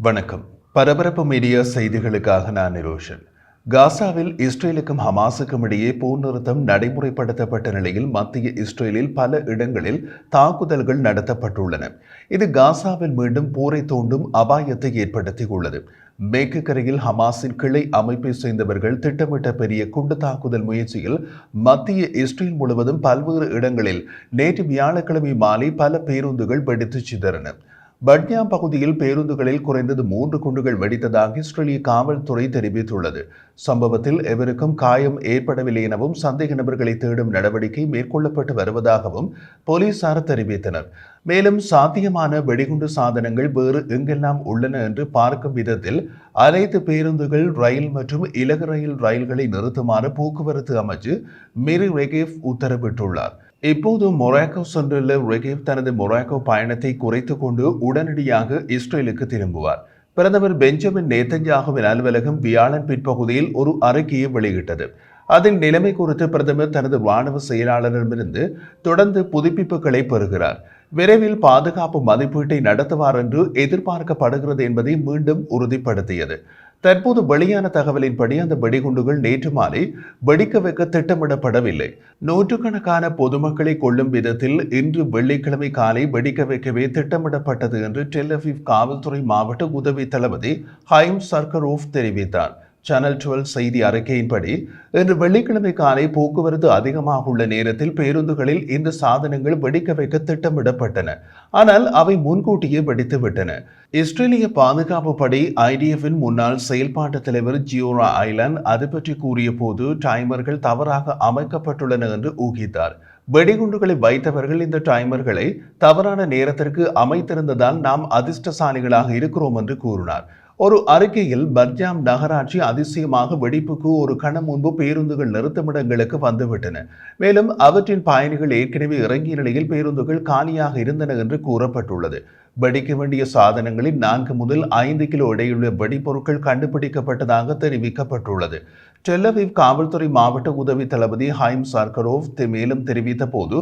வணக்கம். பரபரப்பு மீடியா செய்திகளுக்காக நான் நிரோஷன். காசாவில் இஸ்ரேலுக்கும் ஹமாஸுக்கும் இடையே போர் நிறுத்தம் நடைமுறைப்படுத்தப்பட்ட நிலையில் மத்திய இஸ்ரேலில் பல இடங்களில் தாக்குதல்கள் நடத்தப்பட்டுள்ளன. இது காசாவில் மீண்டும் போரை தூண்டும் அபாயத்தை ஏற்படுத்தியுள்ளது. மேற்கு கரையில் ஹமாஸின் கிளை அமைப்பை சேர்ந்தவர்கள் திட்டமிட்ட பெரிய குண்டு தாக்குதல் முயற்சியில் மத்திய இஸ்ரேல் முழுவதும் பல்வேறு இடங்களில் நேற்று வியாழக்கிழமை மாலை பல பேருந்துகள் வெடித்து சிதறின. பட்னியா பகுதியில் பேருந்துகளில் குறைந்தது 3 குண்டுகள் வெடித்ததாக இஸ்ரேலிய காவல்துறை தெரிவித்துள்ளது. சம்பவத்தில் எவருக்கும் காயம் ஏற்படவில்லை எனவும் சந்தேக நபர்களை தேடும் நடவடிக்கை மேற்கொள்ளப்பட்டு வருவதாகவும் போலீசார் தெரிவித்தனர். மேலும் சாத்தியமான வெடிகுண்டு சாதனங்கள் வேறு எங்கெல்லாம் உள்ளன என்று பார்க்கும் விதத்தில் அனைத்து பேருந்துகள், ரயில் மற்றும் இலகு ரயில்களை நிறுத்துமாறு போக்குவரத்து அமைச்சர் மிரி ரெகேவ் உத்தரவிட்டுள்ளார். இப்போது மொராக்கோ சென்றுள்ள ரெகேவ் தனது மொராக்கோ பயணத்தை குறைத்துக் கொண்டு உடனடியாக இஸ்ரேலுக்கு திரும்புவார். பிரதமர் பெஞ்சமின் நேதன்யாகுவின் அலுவலகம் வியாழன் பிற்பகுதியில் ஒரு அறிக்கையை வெளியிட்டது. அதன் நிலைமை குறித்து பிரதமர் தனது ராணுவ செயலாளரிடமிருந்து தொடர்ந்து புதுப்பிப்புகளை பெறுகிறார். விரைவில் பாதுகாப்பு மதிப்பீட்டை நடத்துவார் என்று எதிர்பார்க்கப்படுகிறது என்பதை மீண்டும் உறுதிப்படுத்தியது. தற்போது வெளியான தகவலின்படி அந்த வெடிகுண்டுகள் நேற்று மாலை வெடிக்க வைக்க திட்டமிடப்படவில்லை. நூற்றுக்கணக்கான பொதுமக்களை கொள்ளும் விதத்தில் இன்று வெள்ளிக்கிழமை காலை வெடிக்க வைக்கவே திட்டமிடப்பட்டது என்று டெல் அவீவ் காவல்துறை மாவட்ட உதவி தளபதி ஹைம் சர்கரோவ் தெரிவித்தார். சேனல் 12 செய்தி அறிக்கையின்படி இன்று வெள்ளிக்கிழமை காலை போக்குவரத்து அதிகமாக உள்ள நேரத்தில் பேருந்துகளில் இந்த சாதனங்கள் வெடிக்க வைக்க திட்டமிடப்பட்டன. ஆனால் அவை முன்கூட்டியே வெடித்துவிட்டன. இஸ்ரேலிய பாதுகாப்பு படை IDFின் முன்னாள் செயல்பாட்டு தலைவர் ஜியோரா ஐலாண்ட் அது பற்றி கூறிய போது டைமர்கள் தவறாக அமைக்கப்பட்டுள்ளன என்று ஊகித்தார். வெடிகுண்டுகளை வைத்தவர்கள் இந்த டைமர்களை தவறான நேரத்திற்கு அமைத்திருந்ததால் நாம் அதிர்ஷ்டசாலிகளாக இருக்கிறோம் என்று கூறினார். ஒரு அறிக்கையில் பர்ஜாம் நகராட்சி அதிசயமாக வெடிப்புக்கு ஒரு கணம் முன்பு பேருந்துகள் நிறுத்துமிடங்களுக்கு வந்துவிட்டன. மேலும் அவற்றின் பயணிகள் ஏற்கனவே இறங்கிய நிலையில் பேருந்துகள் காலியாக இருந்தன என்று கூறப்பட்டுள்ளது. வெடிக்க வேண்டிய சாதனங்களில் 4 முதல் 5 கிலோ எடையுள்ள வெடிப்பொருட்கள் கண்டுபிடிக்கப்பட்டதாக தெரிவிக்கப்பட்டுள்ளது. டெல் அவீவ் காவல்துறை மாவட்ட உதவி தளபதி ஹைம் சர்கரோவ் மேலும் தெரிவித்த போது,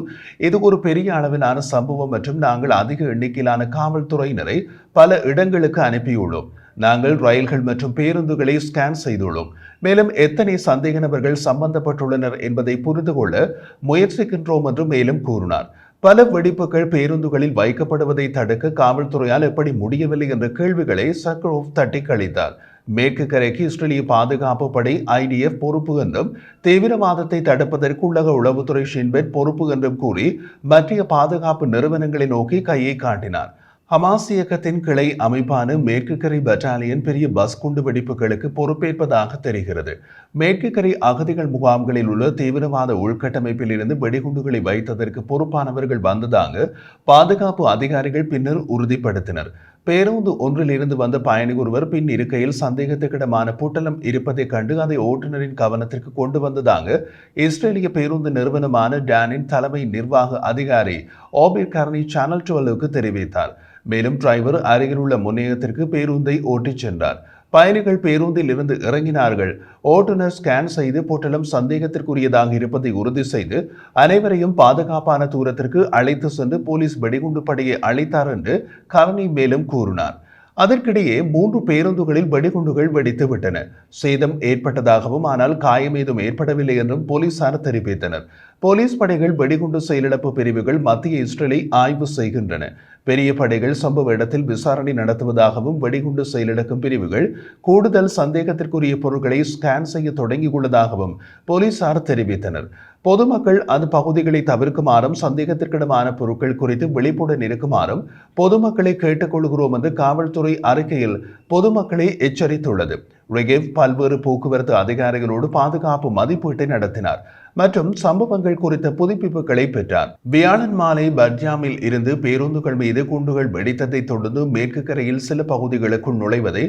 இது ஒரு பெரிய அளவிலான சம்பவம் மற்றும் நாங்கள் அதிக எண்ணிக்கையிலான காவல்துறையினரை பல இடங்களுக்கு அனுப்பியுள்ளோம். நாங்கள் ரயில்கள் மற்றும் பேருந்துகளை ஸ்கேன் செய்துள்ளோம். மேலும் எத்தனை சந்தேக நபர்கள் சம்பந்தப்பட்டுள்ளனர் என்பதை புரிந்து கொள்ள முயற்சிக்கின்றோம் என்று மேலும் கூறினார். பல வெடிப்புகள் பேருந்துகளில் வைக்கப்படுவதை தடுக்க காவல்துறையால் எப்படி முடியவில்லை என்ற கேள்விகளை சர்கரோவ் தட்டி கழித்தார். மேற்கு கரைக்கு இஸ்ரேலிய பாதுகாப்பு படை IDF பொறுப்பு என்றும் தீவிரவாதத்தை தடுப்பதற்கு உலக உளவுத்துறை ஷின்பெட் பொறுப்பு என்றும் கூறி மத்திய பாதுகாப்பு நிறுவனங்களை நோக்கி கையை காட்டினார். ஹமாஸ் இயக்கத்தின் கிளை அமைப்பான மேற்கு கரை பட்டாலியன் பெரிய பஸ் குண்டு வெடிப்புகளுக்கு பொறுப்பேற்பதாக தெரிகிறது. மேற்கு கரை அகதிகள் முகாம்களில் உள்ள தீவிரவாத உள்கட்டமைப்பில் இருந்து வெடிகுண்டுகளை வைத்ததற்கு பொறுப்பானவர்கள் வந்ததாக பாதுகாப்பு அதிகாரிகள் பின்னர் உறுதிப்படுத்தினர். பேருந்து ஒன்றில் இருந்து வந்த பயணி ஒருவர் பின் இருக்கையில் சந்தேகத்துக்கிடமான பொட்டலம் இருப்பதை கண்டு அதை ஓட்டுநரின் கவனத்திற்கு கொண்டு வந்ததாக இஸ்ரேலிய பேருந்து நிறுவனமான டானின் தலைமை நிர்வாக அதிகாரி ஓபிர் கர்னி சேனல் 12க்கு தெரிவித்தார். மேலும் டிரைவர் அருகில் உள்ள முனையத்திற்கு பேருந்தை ஓட்டிச் சென்றார். பயணிகள் பேருந்தில் இருந்து இறங்கினார்கள். ஓட்டுநர் ஸ்கேன் செய்து பொட்டலம் சந்தேகத்திற்குரியதாக இருப்பதை உறுதி செய்து அனைவரையும் பாதுகாப்பான தூரத்திற்கு அழைத்து சென்று போலீஸ் வெடிகுண்டு படையை அழைத்தார் என்று கர்னி மேலும் கூறினார். அதற்கிடையே 3 பேருந்துகளில் வெடிகுண்டுகள் வெடித்து விட்டன. சேதம் ஏற்பட்டதாகவும் ஆனால் காயம் ஏதும் ஏற்படவில்லை என்றும் போலீசார் தெரிவித்தனர். போலீஸ் படைகள் வெடிகுண்டு செயலிழப்பு பிரிவுகள் மத்திய இஸ்ரேலை ஆய்வு செய்கின்றன. பெரிய படைகள் சம்பவ இடத்தில் விசாரணை நடத்துவதாகவும் வெடிகுண்டு செயலிழக்கும் பிரிவுகள் கூடுதல் சந்தேகத்திற்குரிய பொருட்களை ஸ்கேன் செய்ய தொடங்கியுள்ளதாகவும் போலீசார் தெரிவித்தனர். பொதுமக்கள் அந்த பகுதிகளை தவிர்க்குமாறும் சந்தேகத்திற்கிடமான பொருட்கள் குறித்து விழிப்புடன் இருக்குமாறும் பொதுமக்களை கேட்டுக்கொள்கிறோம் என்று காவல்துறை அறிக்கையில் பொதுமக்களை எச்சரித்துள்ளது. ரெகேவ் பல்வேறு போக்குவரத்து அதிகாரிகளோடு பாதுகாப்பு மதிப்பீட்டை நடத்தினார் மற்றும் சம்பவங்கள் குறித்த புதுப்பிப்புகளை பெற்றார். வியாழன் மாலை பர்ஜாமில் இருந்து பேருந்துகள் மீது குண்டுகள் வெடித்ததை தொடர்ந்து மேற்கு கரையில் சில பகுதிகளுக்குள் நுழைவதை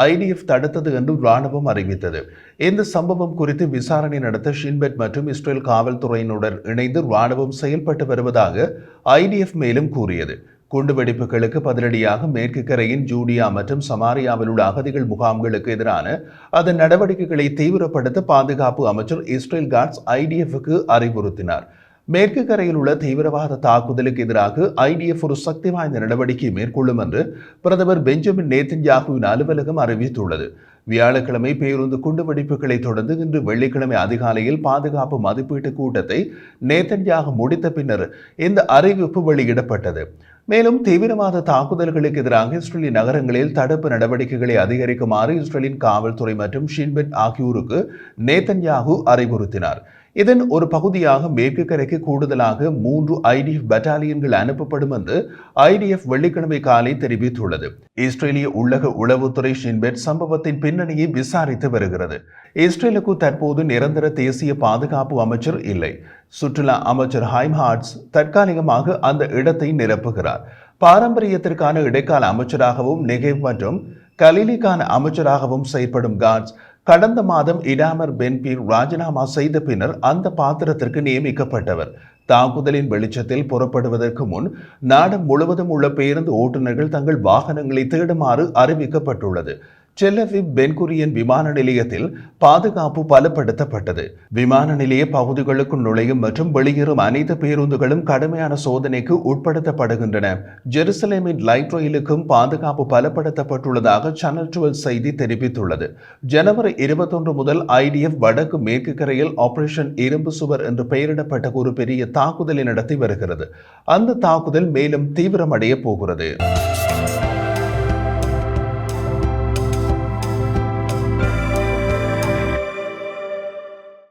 IDF தடுத்தது என்று ராணுவம் அறிவித்தது. இந்த சம்பவம் குறித்து விசாரணை நடத்த ஷின்பெட் மற்றும் இஸ்ரேல் காவல்துறையினுடன் இணைந்து ராணுவம் செயல்பட்டு வருவதாக IDF மேலும் கூறியது. குண்டுவெடிப்புகளுக்கு பதிலடியாக மேற்கு கரையின் ஜூடியா மற்றும் சமாரியாவில் உள்ள அகதிகள் முகாம்களுக்கு எதிரான அதன் நடவடிக்கைகளை தீவிரப்படுத்த பாதுகாப்பு அமைச்சர் இஸ்ரேல் காட்ஸ் IDFக்கு அறிவுறுத்தினார். மேற்கு கரையில் உள்ள தீவிரவாத தாக்குதலுக்கு எதிராக IDF ஒரு சக்தி வாய்ந்த நடவடிக்கை மேற்கொள்ளும் என்று பிரதமர் பெஞ்சமின் நேத்தன்யாகுவின் அலுவலகம் அறிவித்துள்ளது. வியாழக்கிழமை பேருந்து குண்டுவெடிப்புகளை தொடர்ந்து இன்று வெள்ளிக்கிழமை அதிகாலையில் பாதுகாப்பு மதிப்பீட்டு கூட்டத்தை நேத்தன்யாகு முடித்த பின்னர் இந்த அறிவிப்பு வெளியிடப்பட்டது. மேலும் தீவிரவாத தாக்குதல்களுக்கு எதிராக இஸ்ரேலிய நகரங்களில் தடுப்பு நடவடிக்கைகளை அதிகரிக்குமாறு இஸ்ரேலின் காவல்துறை மற்றும் ஷின்பெட் ஆகியோருக்கு நேத்தன்யாகு அறிவுறுத்தினார். இதன் ஒரு பகுதியாக மேற்கு கரைக்கு கூடுதலாக 3 IDF பட்டாலியன்கள் அனுப்பப்படும் என்று IDF வெள்ளிக்கிழமை காலை தெரிவித்துள்ளது. இஸ்ரேலிய உள்ளக உளவுத்துறை ஷின்பெட் சம்பவத்தின் பின்னணியை விசாரித்து வருகிறது. இஸ்ரேலுக்கு தற்போது நிரந்தர தேசிய பாதுகாப்பு அமைச்சர் இல்லை. சுற்றுலா அமைச்சர் ஹைம் ஹார்ட்ஸ் தற்காலிகமாக அந்த இடத்தை நிரப்புகிறார். பாரம்பரியத்திற்கான இடைக்கால அமைச்சராகவும் நெகேவ் மற்றும் கலிலிக்கான அமைச்சராகவும் செயல்படும் காட்ஸ் கடந்த மாதம் இடாமர் பென்பீர் ராஜினாமா செய்த பின்னர் அந்த பாத்திரத்திற்கு நியமிக்கப்பட்டவர். தாக்குதலின் வெளிச்சத்தில் புறப்படுவதற்கு முன் நாடு முழுவதும் உள்ள பேருந்து ஓட்டுநர்கள் தங்கள் வாகனங்களை தேடுமாறு அறிவிக்கப்பட்டுள்ளது. டெல் அவீவ் பென்குரியன் விமான நிலையத்தில் பாதுகாப்பு பலப்படுத்தப்பட்டது. விமான நிலைய பகுதிகளுக்குள் நுழையும் மற்றும் வெளியேறும் அனைத்து பேருந்துகளும் கடுமையான சோதனைக்கு உட்படுத்தப்படுகின்றன. ஜெருசலேமின் லைட் ரயிலுக்கும் பாதுகாப்பு பலப்படுத்தப்பட்டுள்ளதாக சேனல் 12 செய்தி தெரிவித்துள்ளது. ஜனவரி 21 முதல் IDF வடக்கு மேற்கு கரையில் ஆபரேஷன் இரும்பு சுவர் என்று பெயரிடப்பட்ட ஒரு பெரிய தாக்குதலை நடத்தி வருகிறது. அந்த தாக்குதல் மேலும் தீவிரமடைய போகிறது.